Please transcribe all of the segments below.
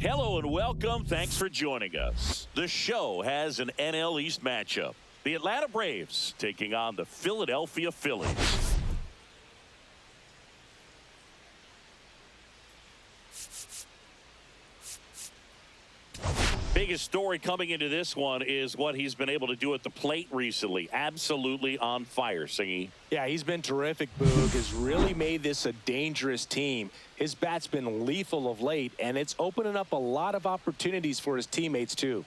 Hello and welcome. Thanks for joining us. The show has an NL East matchup. The Atlanta Braves taking on the Philadelphia Phillies. Biggest story coming into this one is what he's been able to do at the plate recently. Absolutely on fire, Singy. Yeah, he's been terrific, Boog. Has really made this a dangerous team. His bat's been lethal of late, and it's opening up a lot of opportunities for his teammates, too.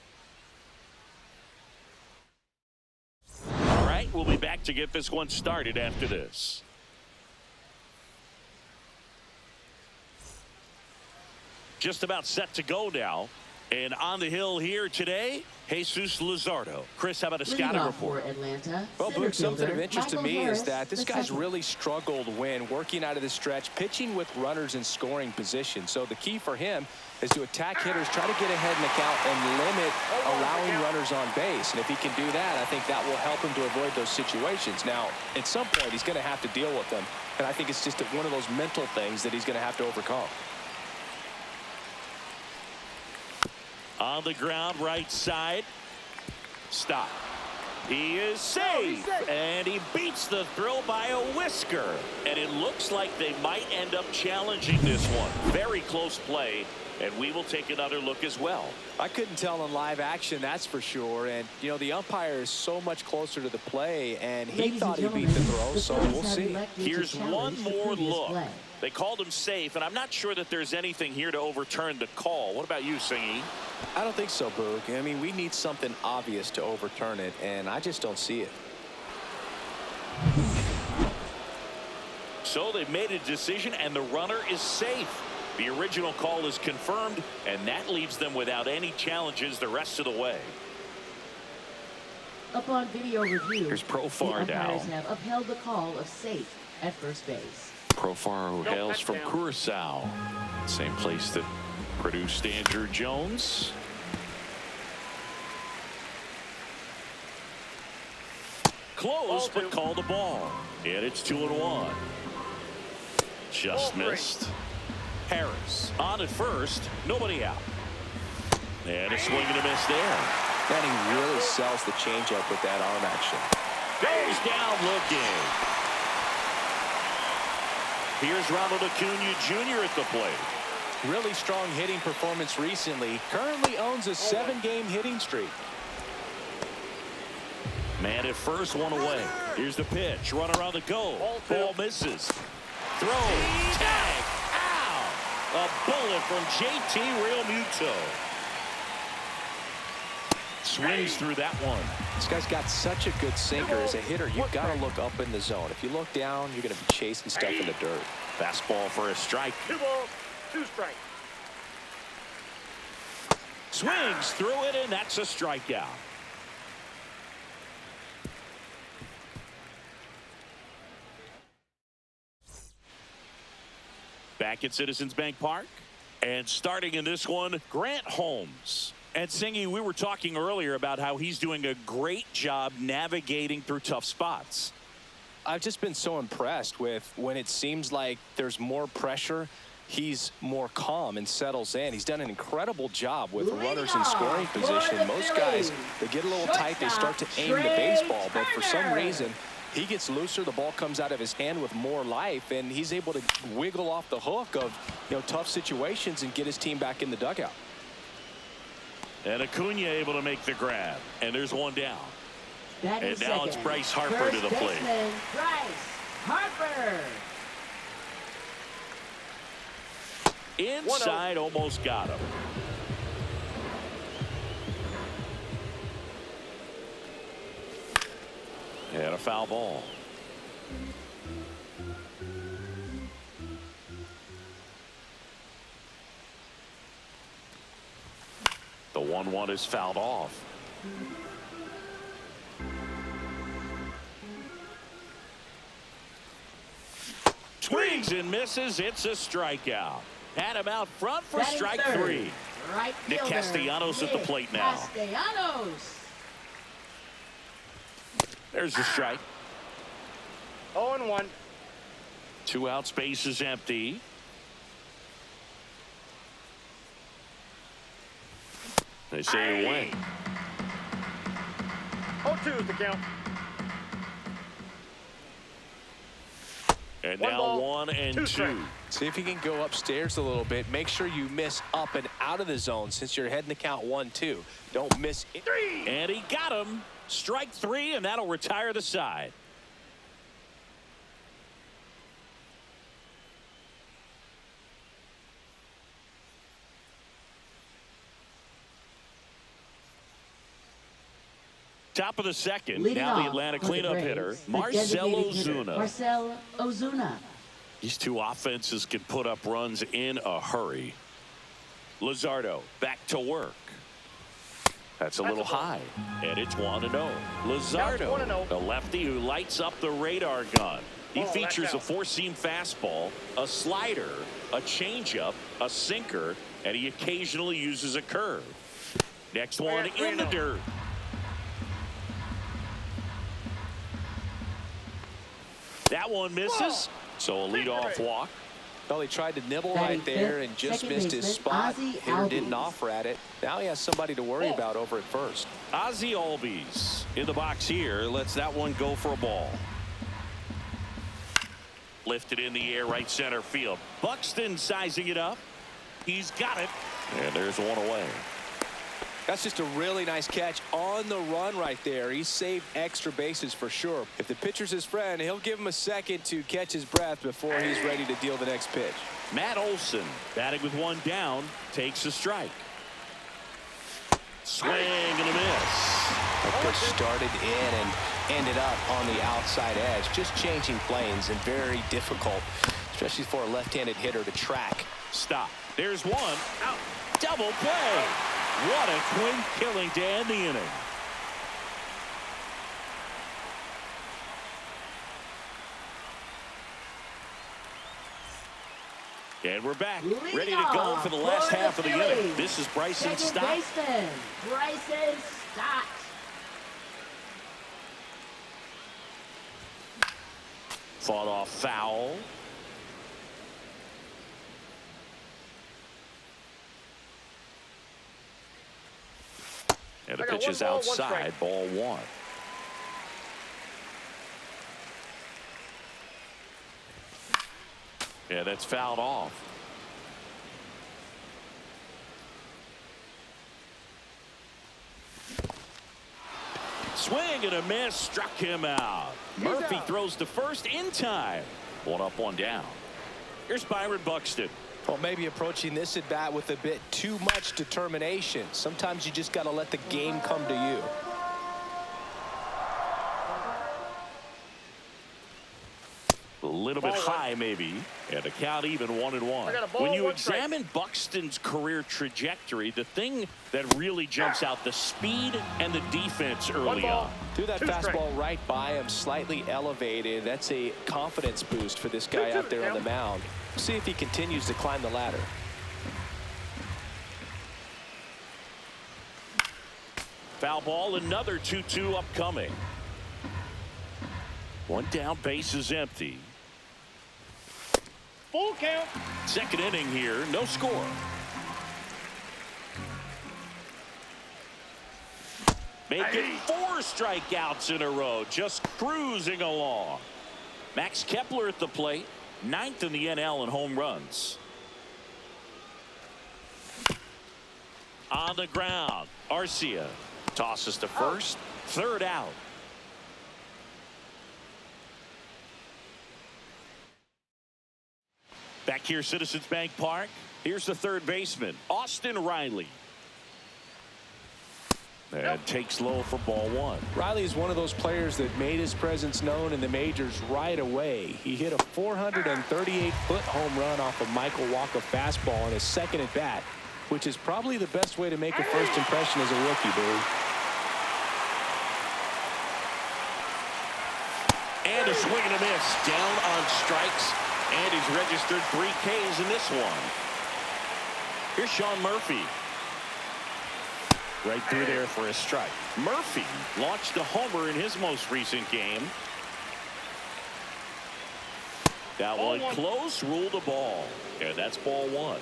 All right, we'll be back to get this one started after this. Just about set to go now. And on the hill here today, Jesus Luzardo. Chris, how about a scouting report? Well, Boog, something of interest to me is that this guy's really struggled when working out of the stretch, pitching with runners in scoring position. So the key for him is to attack hitters, try to get ahead in the count, and limit allowing runners on base. And if he can do that, I think that will help him to avoid those situations. Now, at some point, he's going to have to deal with them. And I think it's just one of those mental things that he's going to have to overcome. On the ground, right side. Stop. He is safe. And he beats the throw by a whisker. And it looks like they might end up challenging this one. Very close play. And we will take another look as well. I couldn't tell in live action, that's for sure. And, you know, the umpire is so much closer to the play, and he thought he beat the throw, so we'll see. Here's one more look. They called him safe, and I'm not sure that there's anything here to overturn the call. What about you, Singy? I don't think so, Boog. I mean, we need something obvious to overturn it, and I just don't see it. So they've made a decision, and the runner is safe. The original call is confirmed, and that leaves them without any challenges the rest of the way. Upon video review, here's Profar the now. umpires have upheld the call of safe at first base. Profar, who hails from Curacao, same place that produced Andrew Jones. Close, but called the ball. And it's 2-1. Just missed. Harris on at first, nobody out. And a swing and a miss there. And he really sells the changeup with that arm action. Goes down looking. Here's Ronald Acuna Jr. at the plate. Really strong hitting performance recently. Currently owns a 7-game hitting streak. Man at first, one away. Here's the pitch. Runner on the go. Ball misses. Throw. Tag. Ow. A bullet from JT Realmuto. Swings through that one. This guy's got such a good sinker. As a hitter, you've got to look up in the zone. If you look down, you're going to be chasing stuff in the dirt. Fastball for a strike. 2 balls, 2 strikes. Swings through it, and that's a strikeout. Back at Citizens Bank Park. And starting in this one, Grant Holmes. And Singy, we were talking earlier about how he's doing a great job navigating through tough spots. I've just been so impressed with when it seems like there's more pressure, he's more calm and settles in. He's done an incredible job with runners in scoring position. Most guys, they get a little tight, they start to aim the baseball, but for some reason, he gets looser, the ball comes out of his hand with more life, and he's able to wiggle off the hook of, tough situations and get his team back in the dugout. And Acuna able to make the grab, and there's one down. And now it's Bryce Harper First to the plate. baseman, Bryce Harper. Inside, almost got him. And a foul ball. The 1-1 is fouled off. Swings and misses. It's a strikeout. Had him out front for strike 3. Right Nick fielder, Castellanos at the plate now. Castellanos. There's the strike. 0-1. 2 out, space is empty. They say you win. 0-2 is the count. And One now ball, 1-2. See if you can go upstairs a little bit. Make sure you miss up and out of the zone since you're heading the count 1-2. Don't miss it. 3. And he got him. Strike 3, and that'll retire the side. Top of the second. Leading Now the off Atlanta for the cleanup Braves, hitter, the Marcell designated hitter, Ozuna. Marcell Ozuna. These two offenses can put up runs in a hurry. Luzardo back to work. That's a little high, and it's 1-0. Luzardo, 1-0. the lefty who lights up the radar gun. He Ball, features that's a out. four-seam fastball, a slider, a changeup, a sinker, and he occasionally uses a curve. Next one in the dirt. That one misses, so a leadoff walk. Well, he tried to nibble Batting right there fifth, and just second missed his baseman, spot. Ozzie Hitter didn't Albies. offer at it. Now he has somebody to worry about over at first. Ozzie Albies in the box here. Lets that one go for a ball. Lifted in the air, right center field. Buxton sizing it up. He's got it. And there's one away. That's just a really nice catch on the run right there. He saved extra bases for sure. If the pitcher's his friend, he'll give him a second to catch his breath before he's ready to deal the next pitch. Matt Olson batting with one down, takes a strike. Swing and a miss. Hector started in and ended up on the outside edge, just changing planes and very difficult, especially for a left-handed hitter to track. Stop. There's one. Out. Double play. What a twin killing to end the inning. And we're back, ready to go for the last half of the inning. This is Bryson Second Stott. baseman, Bryson Stott. Fought off foul. And the pitch is outside, ball 1. Yeah, that's fouled off. Swing and a miss, struck him out. Murphy throws to first in time. 1 up, 1 down. Here's Byron Buxton. Well, maybe approaching this at bat with a bit too much determination. Sometimes you just got to let the game come to you. A little bit high, maybe, and the count even 1-1. When you examine Buxton's career trajectory, the thing that really jumps out, the speed and the defense early on. Threw that fastball right by him, slightly elevated. That's a confidence boost for this guy out there on the mound. See if he continues to climb the ladder. Foul ball, another 2-2 upcoming. One down, base is empty. Full count. Second inning here, no score. Making 4 strikeouts in a row, just cruising along. Max Kepler at the plate, 9th in the NL in home runs. On the ground, Arcia tosses to first, third out. Back here, Citizens Bank Park. Here's the third baseman, Austin Riley. And takes low for ball 1. Riley is one of those players that made his presence known in the majors right away. He hit a 438-foot home run off of Michael Walker fastball on his second at bat, which is probably the best way to make a first impression as a rookie, Billy. And a swing and a miss, down on strikes, and he's registered 3 Ks in this one. Here's Sean Murphy. Right through there for a strike. Murphy launched a homer in his most recent game. That one close, ruled a ball. And that's ball 1.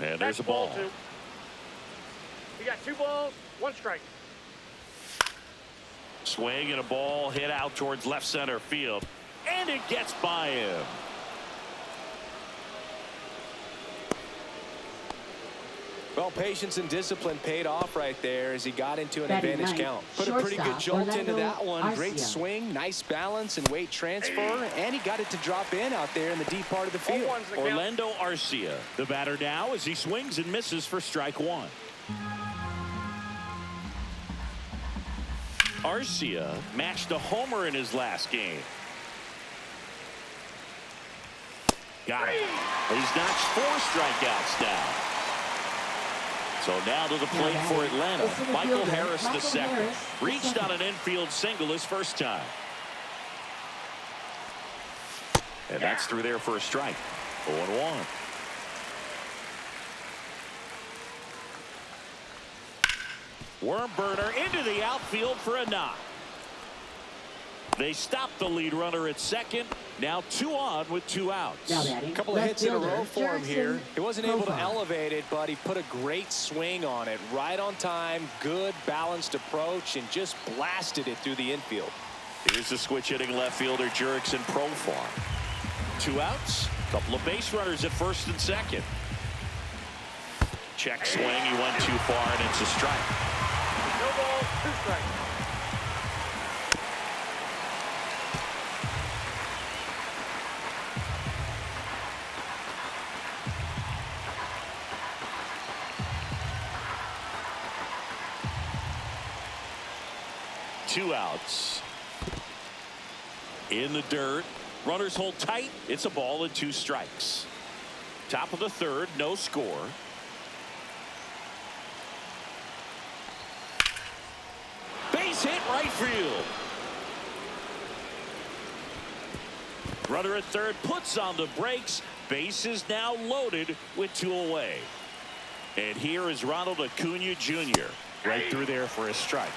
And there's a ball. Two. You got 2 balls, 1 strike. Swing and a ball hit out towards left center field. And it gets by him. Well, patience and discipline paid off right there as he got into an advantage count. Put a pretty good jolt into that one. Great swing, nice balance and weight transfer, and he got it to drop in out there in the deep part of the field. Orlando Arcia, the batter now, as he swings and misses for strike 1. Arcia matched a homer in his last game. Got it. He's notched 4 strikeouts now. So now to the plate for Atlanta. Michael Harris II reached on an infield single his first time. And that's through there for a strike. 0-1. Worm burner into the outfield for a knock. They stopped the lead runner at second. Now 2 on with 2 outs. A couple of hits in a row for him here. He wasn't able to elevate it, but he put a great swing on it. Right on time, good balanced approach, and just blasted it through the infield. Here's the switch hitting left fielder Jurickson Profar. 2 outs, couple of base runners at first and second. Check swing, he went too far, and it's a strike. No ball, 2 strikes. Two outs. In the dirt. Runners hold tight. It's a ball and 2 strikes. Top of the 3rd, no score. Base hit right field. Runner at 3rd puts on the brakes. Base is now loaded with 2 away. And here is Ronald Acuna Jr. right through there for a strike.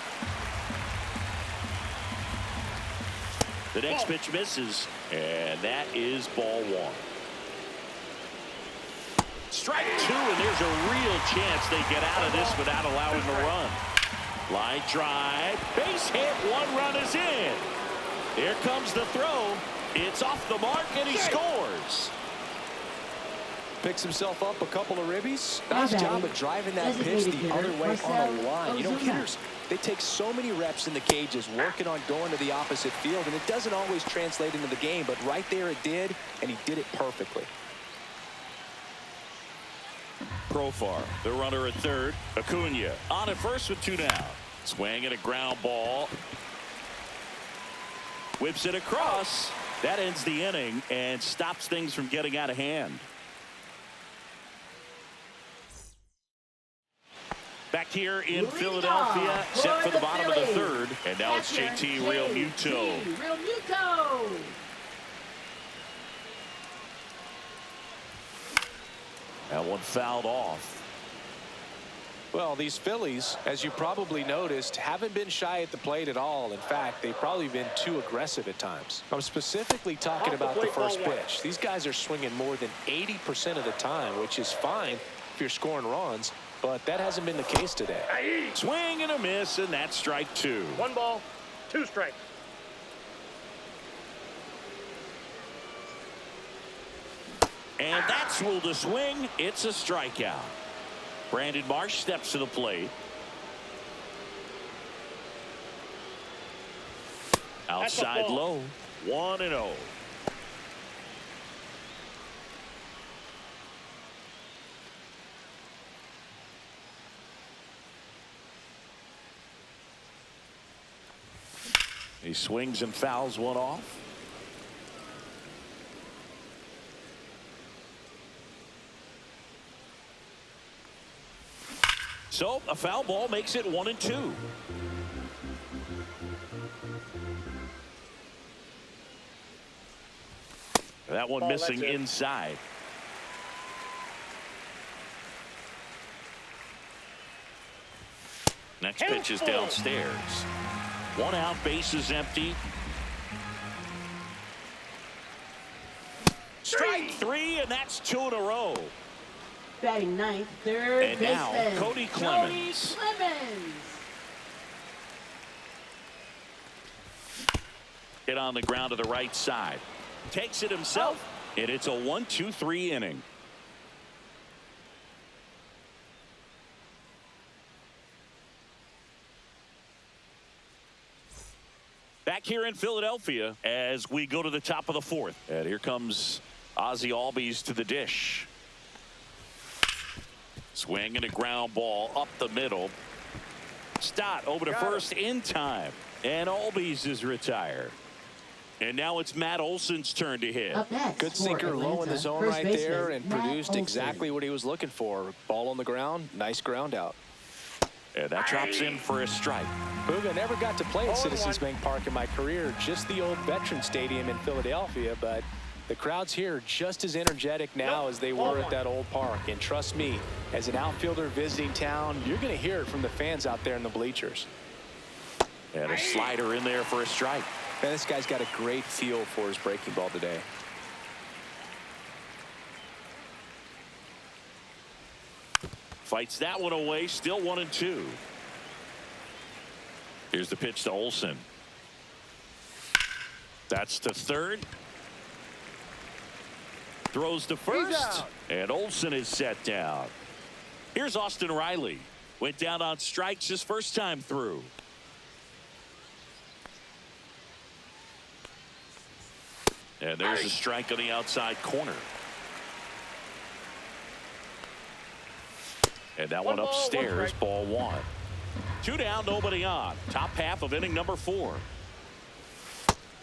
The next pitch misses, and that is ball 1. Strike 2, and there's a real chance they get out of this without allowing a run. Line drive, base hit, 1 run is in. Here comes the throw. It's off the mark, and he scores. Picks himself up a couple of ribbies. Nice job of driving that pitch the other way on the line. You know, hitters, they take so many reps in the cages working on going to the opposite field, and it doesn't always translate into the game, but right there it did, and he did it perfectly. Profar, the runner at 3rd. Acuna on at first with 2 down. Swing and a ground ball. Whips it across. That ends the inning and stops things from getting out of hand. Back here in Philadelphia, set for the bottom of the 3rd, and now it's JT Realmuto. That one fouled off. Well, these Phillies, as you probably noticed, haven't been shy at the plate at all. In fact, they've probably been too aggressive at times. I'm specifically talking about the first pitch. These guys are swinging more than 80% of the time, which is fine if you're scoring runs, but that hasn't been the case today. Swing and a miss, and that's strike 2. 1 ball, 2 strikes. And that's ruled a swing. It's a strikeout. Brandon Marsh steps to the plate. Outside low. 1-0. He swings and fouls one off. So a foul ball makes it 1-2. That one missing inside. Next pitch is downstairs. 1 out, base is empty. Strike 3, and that's 2 in a row. Batting ninth, third And now, baseman, Cody Clemens. Cody Clemens. Hit on the ground to the right side. Takes it himself, and it's a 1-2-3 inning. Back here in Philadelphia as we go to the top of the fourth. And here comes Ozzie Albies to the dish. Swing and a ground ball up the middle. Stott over to first in time. And Albies is retired. And now it's Matt Olson's turn to hit. Up next Good for sinker low in Atlanta, the zone first right baseman, there and Matt produced Olson. exactly what he was looking for. Ball on the ground, nice ground out. And that drops in for a strike. Booga never got to play at Citizens Bank Park in my career, just the old Veterans Stadium in Philadelphia, but the crowds here are just as energetic now as they were at that old park. And trust me, as an outfielder visiting town, you're going to hear it from the fans out there in the bleachers. And a slider in there for a strike. Man, this guy's got a great feel for his breaking ball today. Fights that one away, still 1-2. Here's the pitch to Olson. That's to third. Throws to first. And Olson is set down. Here's Austin Riley. Went down on strikes his first time through. And there's a strike on the outside corner. And that one upstairs, ball one. 2 down, nobody on. Top half of inning number 4.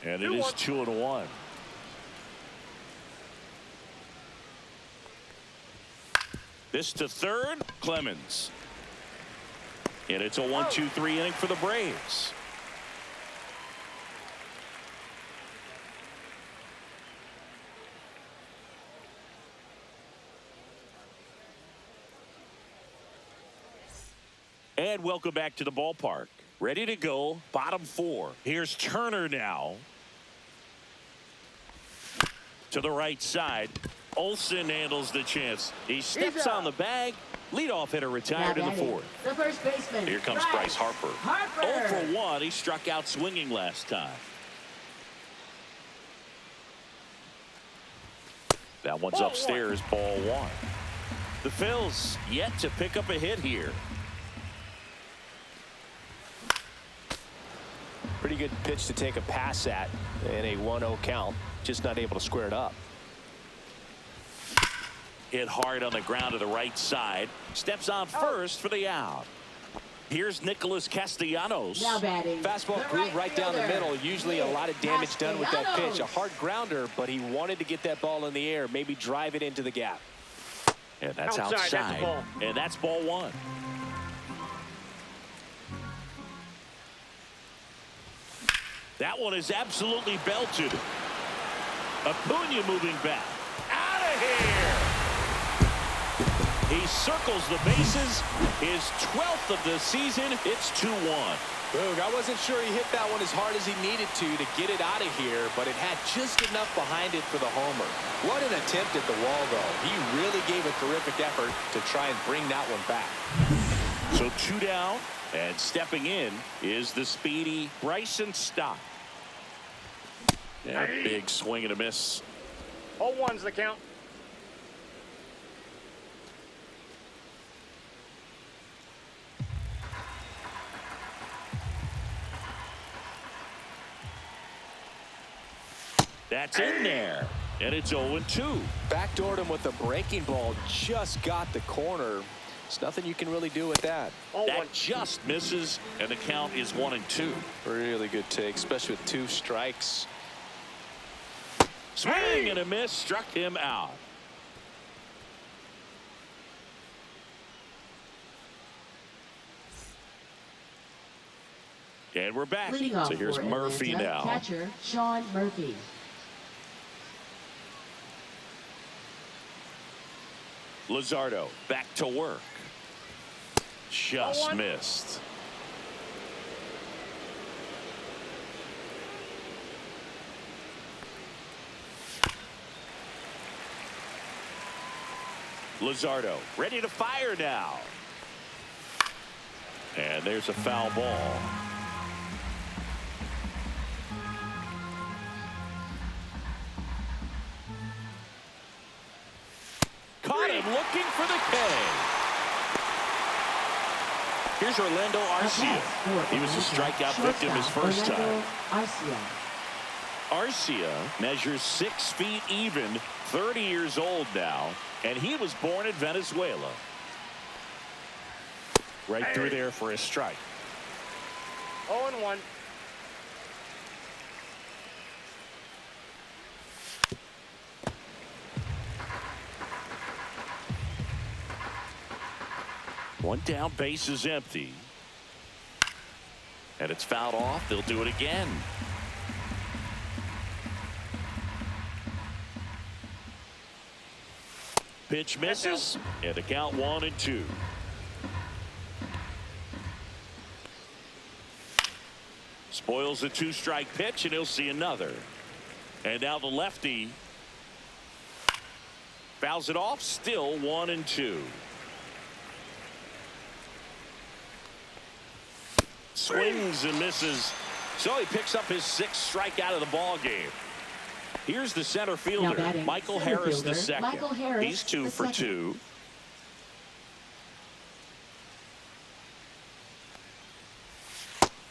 And it is 2-1. This to third, Clemens. And it's a 1-2-3 inning for the Braves. And welcome back to the ballpark. Ready to go, bottom 4. Here's Turner now. To the right side. Olson handles the chance. He steps on the bag. Leadoff hitter retired in the 4th. The first baseman. Here comes Bryce Harper. 0 for 1. He struck out swinging last time. That one's upstairs, ball 1. The Phils yet to pick up a hit here. Pretty good pitch to take a pass at in a 1-0 count. Just not able to square it up. Hit hard on the ground to the right side. Steps on first for the out. Here's Nicholas Castellanos. Now batting. Fastball groove right down the middle. Usually a lot of damage done with that pitch. A hard grounder, but he wanted to get that ball in the air. Maybe drive it into the gap. And that's outside. And that's ball 1. That one is absolutely belted. Acuna moving back. Out of here. He circles the bases. His 12th of the season. It's 2-1. Boog, I wasn't sure he hit that one as hard as he needed to get it out of here, but it had just enough behind it for the homer. What an attempt at the wall, though. He really gave a terrific effort to try and bring that one back. So 2 down, and stepping in is the speedy Bryson Stott. Yeah, big swing and a miss. 0-1's the count. That's in there. And it's 0-2. Backdoored him with a breaking ball. Just got the corner. There's nothing you can really do with that. That just misses, and the count is 1-2. Really good take, especially with 2 strikes. Swing and a miss, struck him out. And we're back. Leading off So here's for Murphy Atlanta, now. Catcher Sean Murphy. Luzardo back to work. Just missed. Luzardo ready to fire now. And there's a foul ball. Caught him looking for the K. Here's Orlando Arcia. He was a strikeout victim his first time. Arcia measures 6 feet even, 30 years old now, and he was born in Venezuela. Right through there for a strike. 0-1. One down, base is empty. And it's fouled off. They'll do it again. Pitch misses, and the count 1-2. Spoils a 2-strike pitch, and he'll see another. And now the lefty fouls it off. Still 1-2. Swings and misses. So he picks up his 6th strikeout of the ball game. Here's the center fielder, Michael Harris II. He's 2 for 2.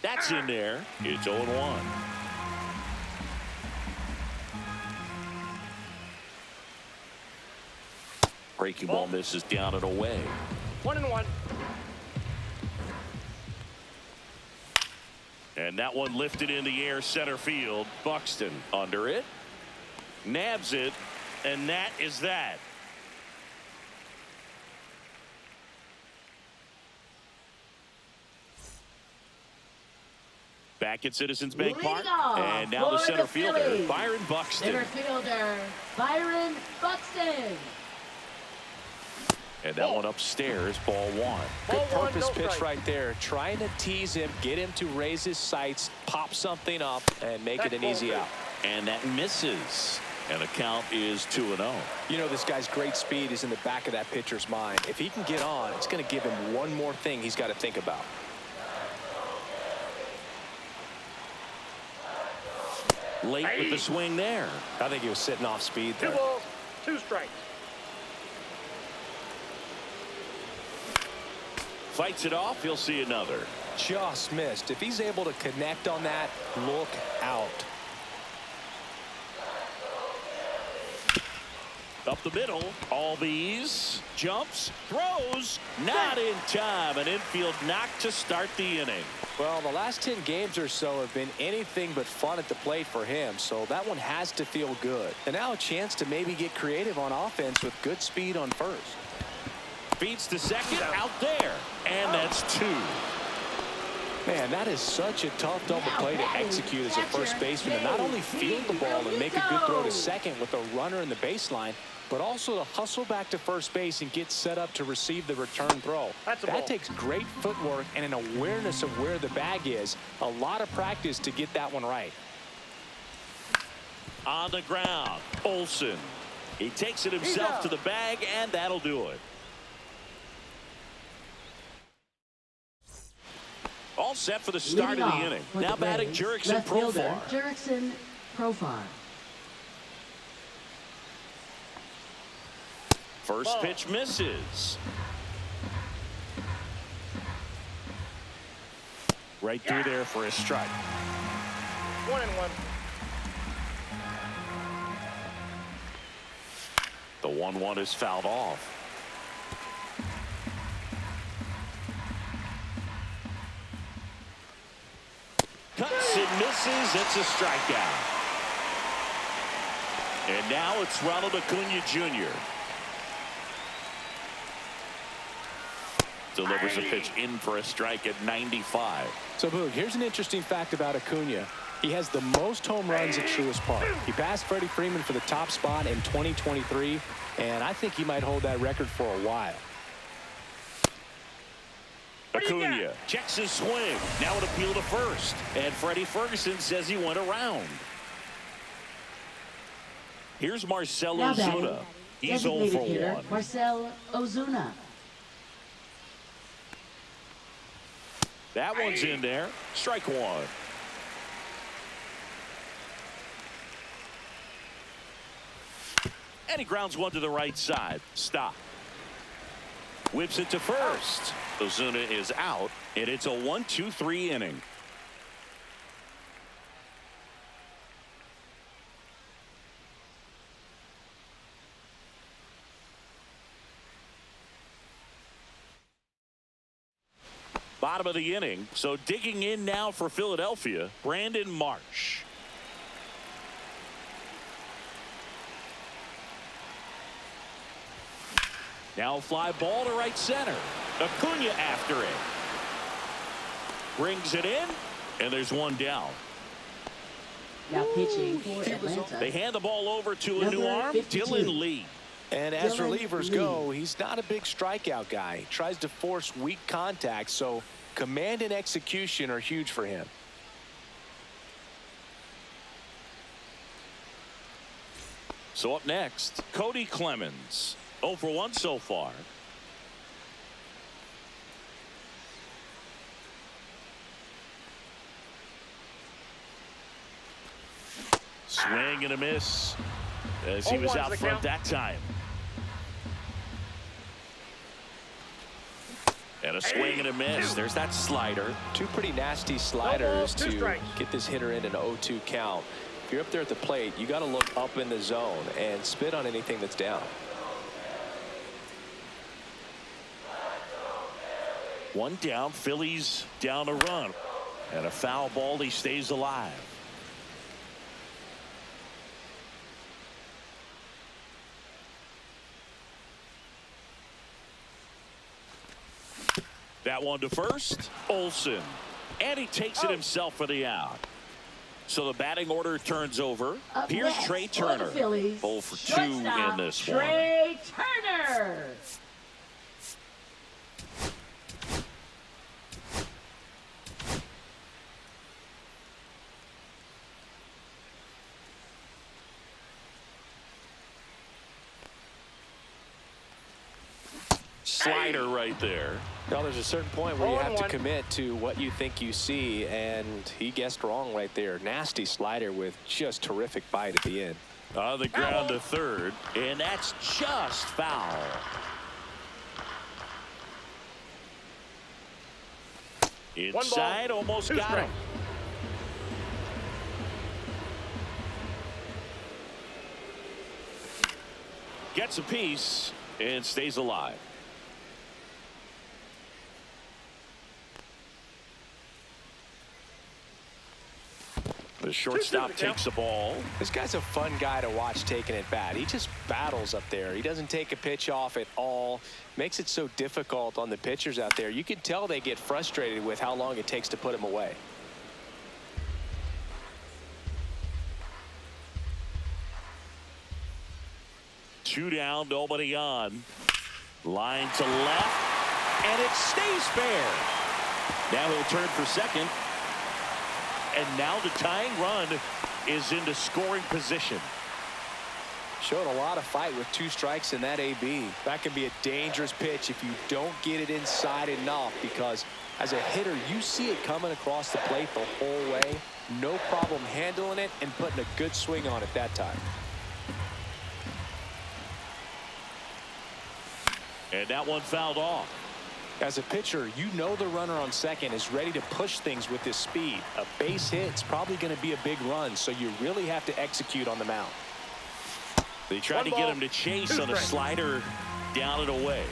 That's in there. It's 0-1. Breaking ball misses down and away. 1-1. And that one lifted in the air center field. Buxton under it. Nabs it. And that is that. Back at Citizens Bank Park. And now the center fielder, Byron Buxton. Center fielder, Byron Buxton. And that one upstairs, ball 1. Good purpose pitch right there. Trying to tease him, get him to raise his sights, pop something up, and make it an easy out. And that misses. And the count is 2-0. You know, this guy's great speed is in the back of that pitcher's mind. If he can get on, it's going to give him one more thing he's got to think about. Late with the swing there. I think he was sitting off speed there. 2 balls, 2 strikes. Fights it off. He'll see another. Just missed. If he's able to connect on that, look out. Up the middle. Albies jumps, throws, not in time. An infield knock to start the inning. Well, the last 10 games or so have been anything but fun at the plate for him, so that one has to feel good. And now a chance to maybe get creative on offense with good speed on first. Feeds to second, out there, and that's 2. Man, that is such a tough double play to execute as a first baseman, to not only field the ball and make a good throw to second with a runner in the baseline, but also to hustle back to first base and get set up to receive the return throw. That takes great footwork and an awareness of where the bag is. A lot of practice to get that one right. On the ground, Olsen. He takes it himself to the bag, and that'll do it. All set for the start of the inning. Now batting Jurickson Profar. Jurickson Profar. First pitch misses. Right through there for a strike. 1-1. The 1-1 is fouled off. Cuts and misses. It's a strikeout. And now it's Ronald Acuna Jr. Delivers a pitch in for a strike at 95. So, Boog, here's an interesting fact about Acuna. He has the most home runs at Truist Park. He passed Freddie Freeman for the top spot in 2023, and I think he might hold that record for a while. Acuna checks his swing. Now an appeal to first. And Freddie Ferguson says he went around. Here's Marcell Ozuna. He's 0 for 1. Marcel Ozuna. That one's in there. Strike one. And he grounds one to the right side. Stop. Whips it to first. Ozuna is out, and it's a 1-2-3 inning. Bottom of the inning, so digging in now for Philadelphia, Brandon Marsh. Now fly ball to right center. Acuna after it. Brings it in, and there's one down. Now pitching for Atlanta. They hand the ball over to a new arm, 52. Dylan Lee. And as Dylan relievers Lee. go, he's not a big strikeout guy. He tries to force weak contact, so command and execution are huge for him. So up next, Cody Clemens. 0 for 1 so far. Swing and a miss as he was out front that time. And a swing and a miss. There's that slider. Two pretty nasty sliders two to strikes. get this hitter in an 0-2 count. If you're up there at the plate, you got to look up in the zone and spit on anything that's down. One down, Phillies down a run. And a foul ball, he stays alive. That one to first, Olsen. And he takes it himself for the out. So the batting order turns over. Up Here's next Trey for the Turner. Phillies, 0 for 2 shortstop, in this one. Trey Turner. Slider right there. Now there's a certain point where you have to 0-1. commit to what you think you see, and he guessed wrong right there. Nasty slider with just terrific bite at the end. On the ground to third, and that's just foul. Inside, almost two got him. strikes. Gets a piece and stays alive. The shortstop takes the ball. This guy's a fun guy to watch taking it bat. He just battles up there. He doesn't take a pitch off at all. Makes it so difficult on the pitchers out there. You can tell they get frustrated with how long it takes to put him away. Two down, nobody on. Line to left, and it stays fair. Now he'll turn for second. And now the tying run is into scoring position. Showed a lot of fight with 2 strikes in that AB. That can be a dangerous pitch if you don't get it inside enough, because as a hitter, you see it coming across the plate the whole way. No problem handling it and putting a good swing on it that time. And that one fouled off. As a pitcher, you know the runner on second is ready to push things with his speed. A base hit's probably going to be a big run, so you really have to execute on the mound. They tried to get him to chase on a slider down and away.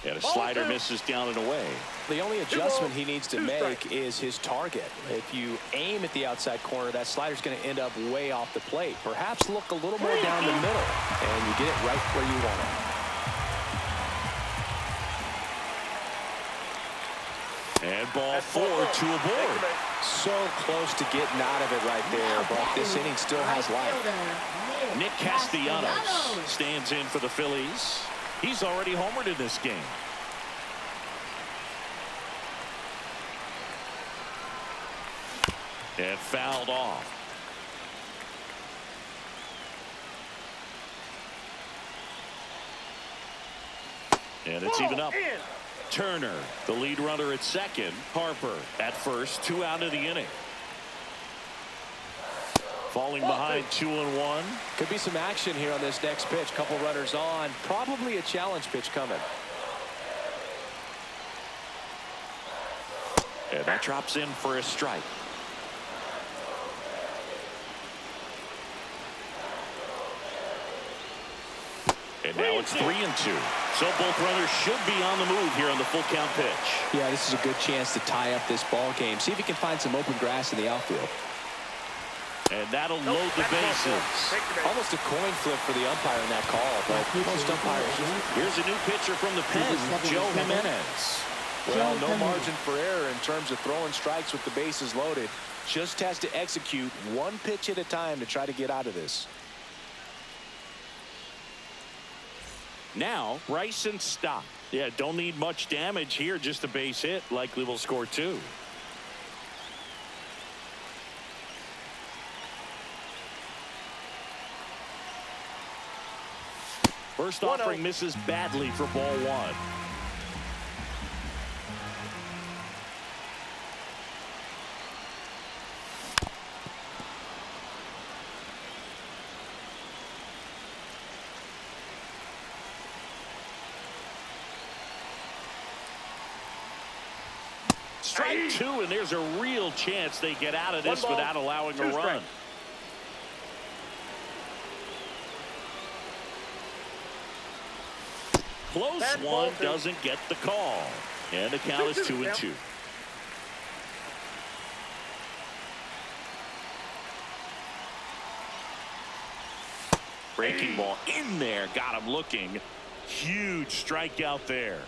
And a slider misses down and away. The only adjustment he needs to make is his target. If you aim at the outside corner, that slider's going to end up way off the plate. Perhaps look a little more down the middle, and you get it right where you want it. And ball 4, 2 aboard. So close to getting out of it right there, but this inning still has life. Nick Castellanos stands in for the Phillies. He's already homered in this game. And fouled off. And it's even up. Turner, the lead runner at second. Harper at first. 2 out of the inning. Falling behind 2-1. Could be some action here on this next pitch. Couple runners on. Probably a challenge pitch coming. And that drops in for a strike. And now it's 3-2. So both runners should be on the move here on the full count pitch. Yeah, this is a good chance to tie up this ball game. See if he can find some open grass in the outfield. And that'll load the bases. Almost a coin flip for the umpire in that call, but most umpires. Here's a new pitcher from the pen, Joe Jimenez. Well, no margin for error in terms of throwing strikes with the bases loaded. Just has to execute one pitch at a time to try to get out of this. Now, Bryson Stott. Yeah, don't need much damage here, just a base hit. Likely will score 2. First offering misses badly for ball 1. Strike 2, and there's a real chance they get out of this without allowing a run. Close one, doesn't get the call. And the count is 2-2. Breaking ball in there, got him looking. Huge strikeout there.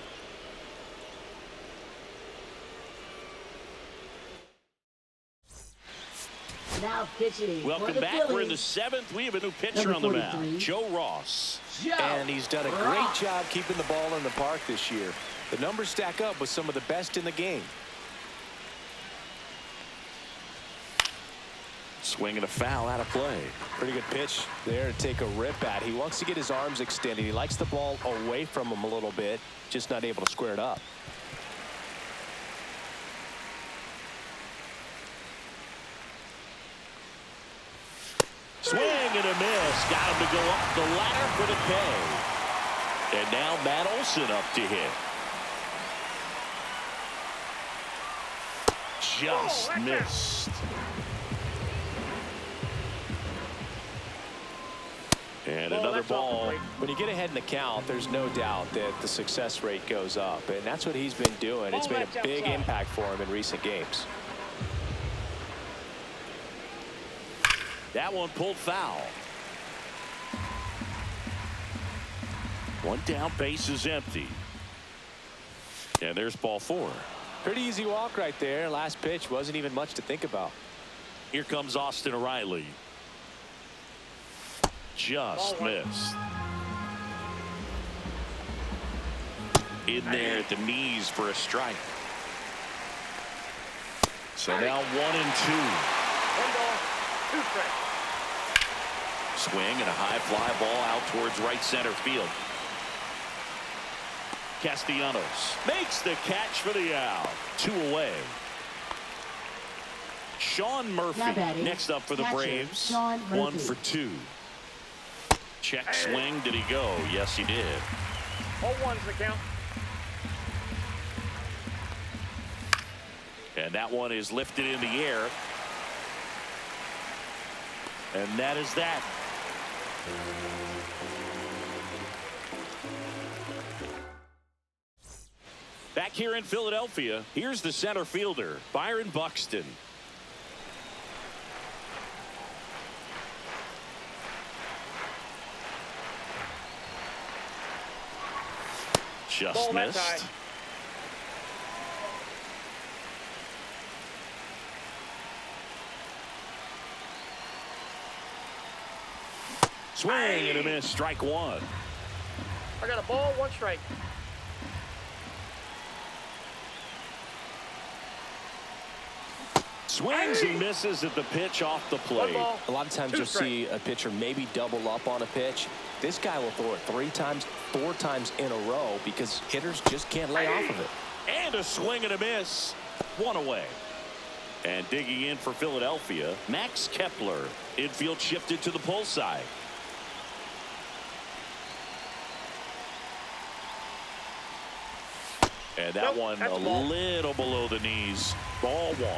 Now pitching. Welcome back. We're in the 7th. We have a new pitcher on the mound, Joe Ross. And he's done a great job keeping the ball in the park this year. The numbers stack up with some of the best in the game. Swinging a foul out of play. Pretty good pitch there to take a rip at. He wants to get his arms extended. He likes the ball away from him a little bit, just not able to square it up. Swing and a miss. Got him to go up the ladder for the K. And now Matt Olson up to hit. Just missed. And another ball. When you get ahead in the count, there's no doubt that the success rate goes up. And that's what he's been doing. It's made a big impact for him in recent games. That one pulled foul. One down, base is empty. And there's ball 4. Pretty easy walk right there. Last pitch wasn't even much to think about. Here comes Austin O'Reilly. Just missed. In there at the knees for a strike. So now 1-2. 1 ball, 2 strikes. Swing and a high fly ball out towards right center field. Castellanos makes the catch for the out. 2 away. Sean Murphy next up for the Braves. 1 for 2. Check swing. Did he go? Yes, he did. 0-1's the count. And that one is lifted in the air. And that is that. Back here in Philadelphia, here's the center fielder, Byron Buxton. Just missed. Swing and a miss, strike 1. I got a ball, 1 strike. Swings and misses at the pitch off the plate. A lot of times you'll see a pitcher maybe double up on a pitch. This guy will throw it 3 times, 4 times in a row because hitters just can't lay off of it. And a swing and a miss. 1 away. And digging in for Philadelphia, Max Kepler. Infield shifted to the pull side. And that one a little below the knees. Ball 1.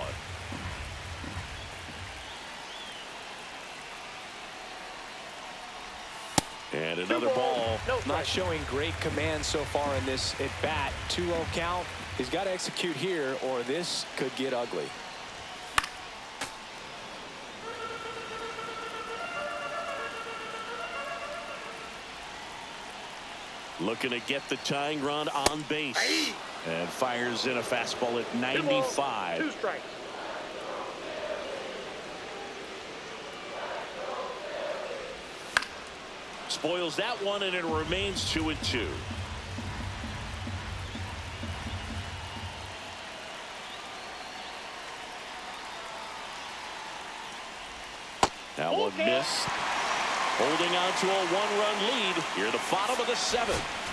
And another ball. Not showing great command so far in this at bat. 2-0 count. He's got to execute here or this could get ugly. Looking to get the tying run on base. And fires in a fastball at 95. 2 strikes. Spoils that one, and it remains 2-2. That one missed. Holding on to a 1-run lead here, the bottom of the 7th.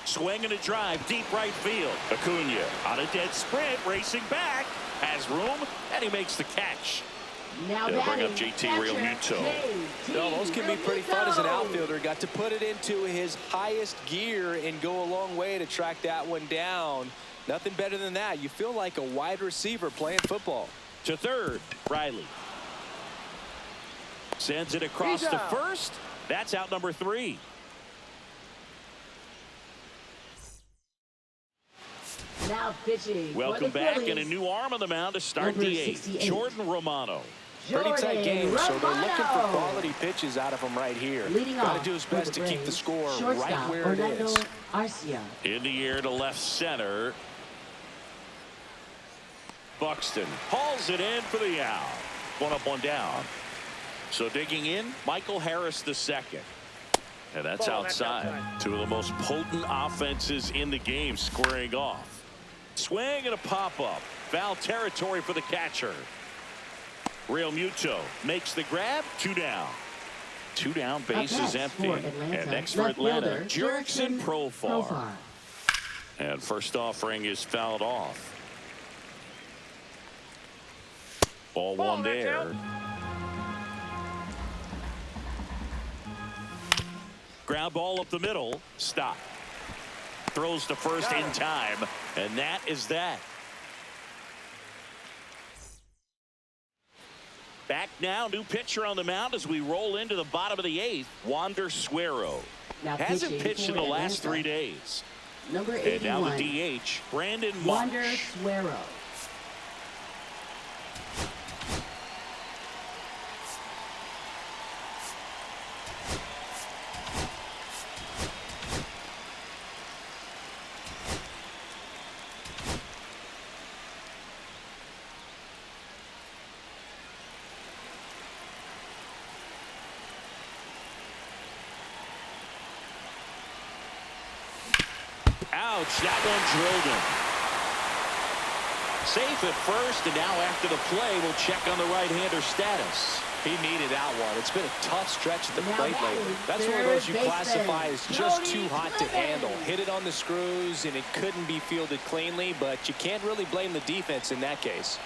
Swing and a drive, deep right field. Acuna on a dead sprint, racing back, has room, and he makes the catch. Now They'll bring up JT Realmuto. No, those can be pretty fun as an outfielder. Got to put it into his highest gear and go a long way to track that one down. Nothing better than that. You feel like a wide receiver playing football. To third, Riley. Sends it across to first. That's out number 3. Now pitching. Welcome back, and a new arm on the mound to start Number the 8th. 68. Jordan Romano. Pretty tight game, so they're looking for Romano. quality pitches out of him right here. Leading Got off to do his for best the to keep the Braves, score right shortstop, where it Orlando is. Arcia. In the air to left center. Buxton hauls it in for the out. 1 up, 1 down. So digging in, Michael Harris II. And that's outside. 2 of the most potent offenses in the game squaring off. Swing and a pop-up. Foul territory for the catcher. Realmuto makes the grab. 2 down. 2 down, base is empty. And next for Atlanta, Jurickson Profar. And first offering is fouled off. Ball 1 there. Ground ball up the middle. Stop. Throws to first in time. And that is that. Back now, new pitcher on the mound as we roll into the bottom of the 8th. Wander Suero. Hasn't pitched in the last 3 days. Number And now 81. the DH, Brandon Wander Marsh. Suero. Ouch, that one drilled him. Safe at first, and now after the play, we'll check on the right-hander status. He needed that one. It's been a tough stretch at the Now plate that lately. is That's one of those you third classify as baseman, just Cody too hot to Clemens. handle. Hit it on the screws, and it couldn't be fielded cleanly, but you can't really blame the defense in that case.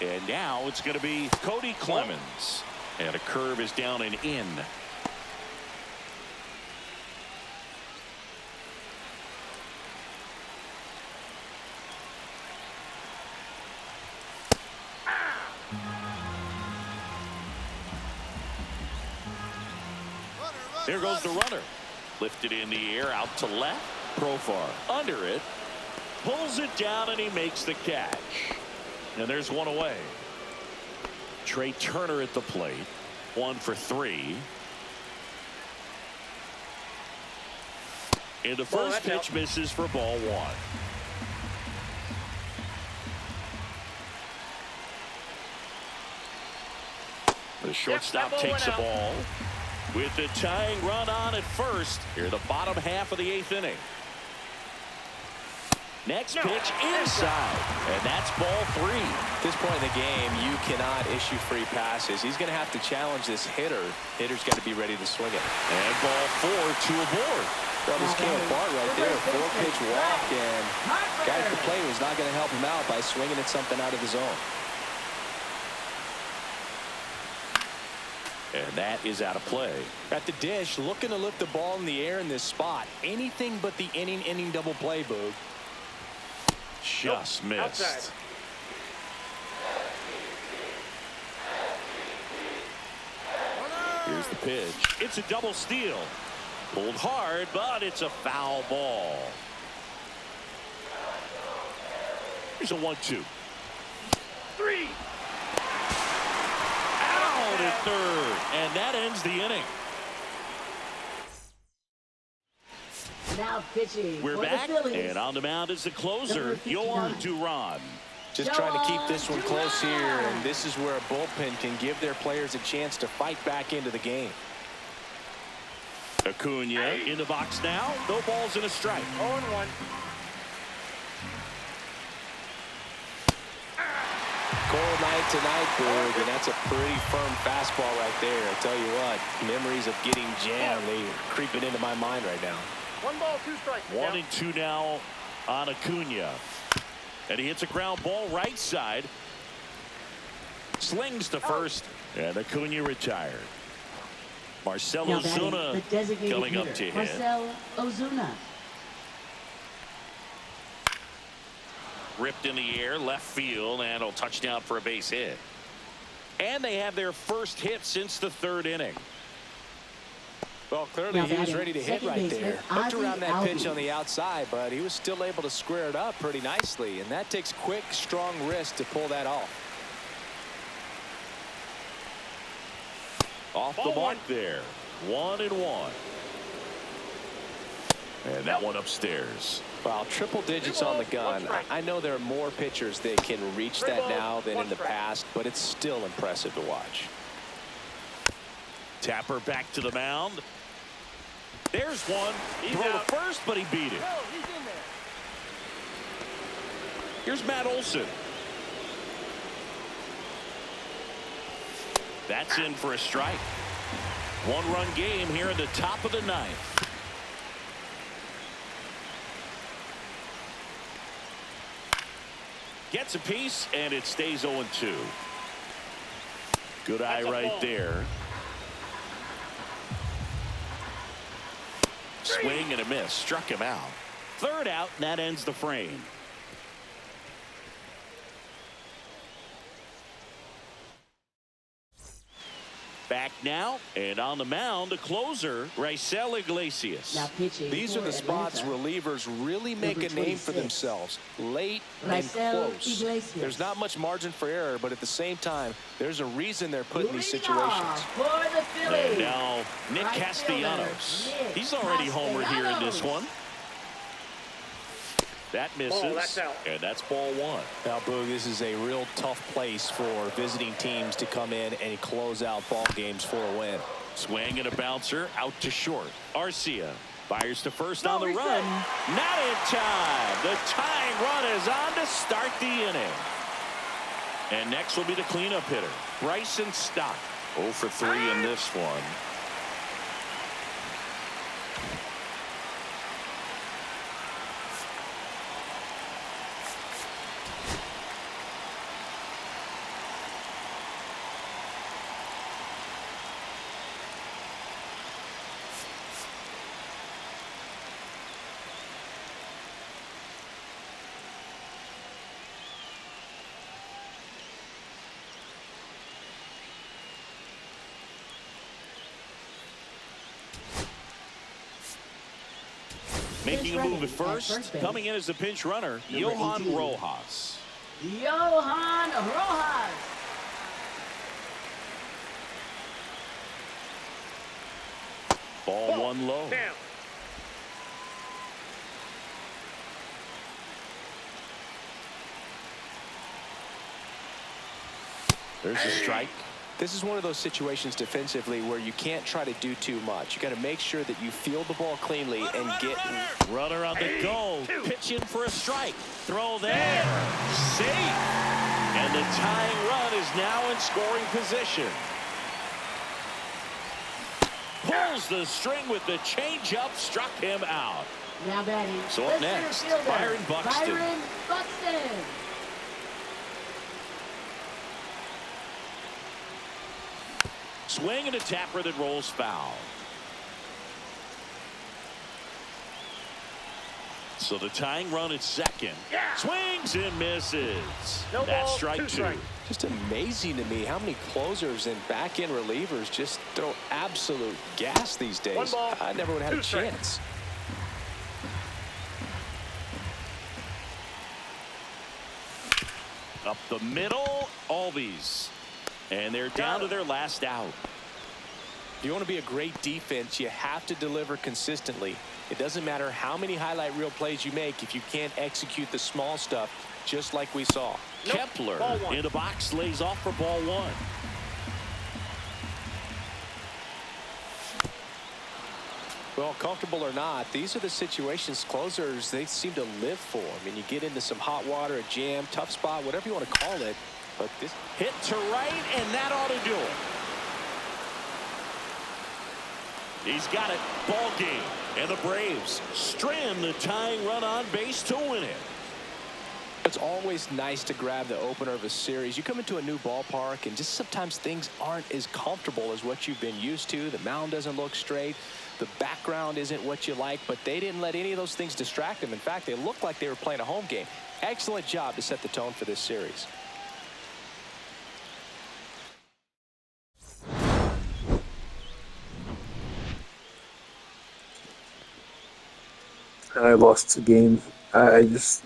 And now it's going to be Cody Clemens. And a curve is down and in. There goes the runner. Lifted in the air, out to left. Profar under it. Pulls it down, and he makes the catch. And there's 1 away. Trey Turner at the plate. 1 for 3. And the first pitch misses for ball 1. The shortstop takes the ball with the tying run on at first. Here, the bottom half of the 8th inning. Next pitch inside, and that's ball 3. At this point in the game, you cannot issue free passes. He's going to have to challenge this hitter. Hitter's got to be ready to swing it. And ball 4, 2 aboard. Well, this came apart right there. 4-pitch walk, and guy at the plate was not going to help him out by swinging at something out of the zone. And that is out of play. At the dish, looking to lift the ball in the air in this spot. Anything but the inning double play, Boog. Just missed. Outside. Here's the pitch. It's a double steal. Pulled hard, but it's a foul ball. Here's a 1-2. 3. Out at third, and that ends the inning. Now pitching. We're for back, the Phillies. and on the mound is the closer, Number 59. Yohan Duran. Just trying to keep this one close here, and this is where a bullpen can give their players a chance to fight back into the game. Acuna in the box now. No balls and a strike. 0-1. Cold night tonight, Boog, and that's a pretty firm fastball right there. I tell you what, memories of getting jammed, they are creeping into my mind right now. 1 ball, 2 strikes. 1-2 now on Acuna. And he hits a ground ball right side. Slings to first. And Acuna retired. Marcell Now batting, Ozuna the designated coming up hitter, to hit. Marcell Ozuna. Ripped in the air, left field, and a touchdown for a base hit. And they have their first hit since the 3rd inning. Well, clearly Now he was batting, ready to hit second right baseman, there. Hooked Ozzie around that pitch Albies. on the outside, but he was still able to square it up pretty nicely, and that takes quick, strong wrist to pull that off. Off the mark there. 1-1. And that one upstairs. Wow, triple digits on the gun. I know there are more pitchers that can reach that now than in the past, but it's still impressive to watch. Tapper back to the mound. There's one. Throw to first, but he beat it. He's in there. Here's Matt Olson. That's in for a strike. 1-run game here in the top of the 9th. Gets a piece, and it stays 0-2. Good eye right there. Swing and a miss. Struck him out. 3rd out, and that ends the frame. Back now, and on the mound, the closer, Raisel Iglesias. Now pitching. These are for the spots Atlanta. relievers really make Number a name for 26. themselves. Late and Raisel close. Iglesias. There's not much margin for error, but at the same time, there's a reason they're put in these Leading situations. off for the Phillies. And now, Nick Right Castellanos. fielder, Nick He's already homered here in this Castellanos. one. That misses. that's out. And that's ball 1. Now, Boog, this is a real tough place for visiting teams to come in and close out ball games for a win. Swing and a bouncer out to short. Arcia fires to first on the run. Not in time. The tying run is on to start the inning. And next will be the cleanup hitter, Bryson Stott. 0 for 3 in this one. Making a move at first, coming in as the pinch runner, Johan 18. Rojas. Johan Rojas. Ball 1 low. Down. There's a strike. This is one of those situations defensively where you can't try to do too much. You got to make sure that you field the ball cleanly and get... Runner on the go. Pitching for a strike. Throw there. Safe. And the tying run is now in scoring position. Pulls the string with the changeup. Struck him out. Now batting. So up next, Byron Buxton. Byron Buxton. Swing and a tapper that rolls foul. So the tying run at second. Swings and misses. No That's ball, strike 2. Just amazing to me how many closers and back-end relievers just throw absolute gas these days. 1 ball, I never would have had a 2 strikes. chance. Up the middle, Albies. And they're down to their last out. If you want to be a great defense, you have to deliver consistently. It doesn't matter how many highlight reel plays you make if you can't execute the small stuff, just like we saw. Nope. Kepler Ball 1. in the box, lays off for ball 1. Well, comfortable or not, these are the situations closers they seem to live for. I mean, you get into some hot water, a jam, tough spot, whatever you want to call it. But this Hit to right, and that ought to do it. He's got it. Ball game. And the Braves strand the tying run on base to win it. It's always nice to grab the opener of a series. You come into a new ballpark, and just sometimes things aren't as comfortable as what you've been used to. The mound doesn't look straight. The background isn't what you like, but they didn't let any of those things distract them. In fact, they looked like they were playing a home game. Excellent job to set the tone for this series. I lost the game. It's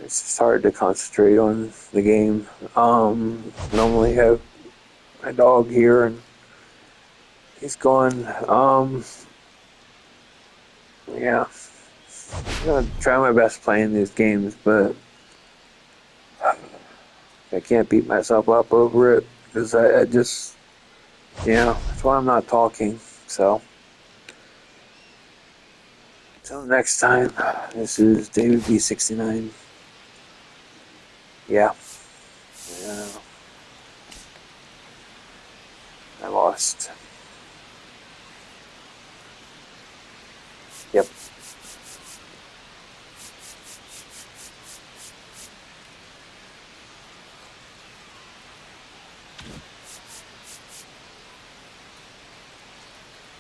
just hard to concentrate on the game. Normally have my dog here and he's gone. Yeah. I'm gonna try my best playing these games, but I can't beat myself up over it because I just, that's why I'm not talking. So, until next time, this is David B69. Yeah. I lost. Yep.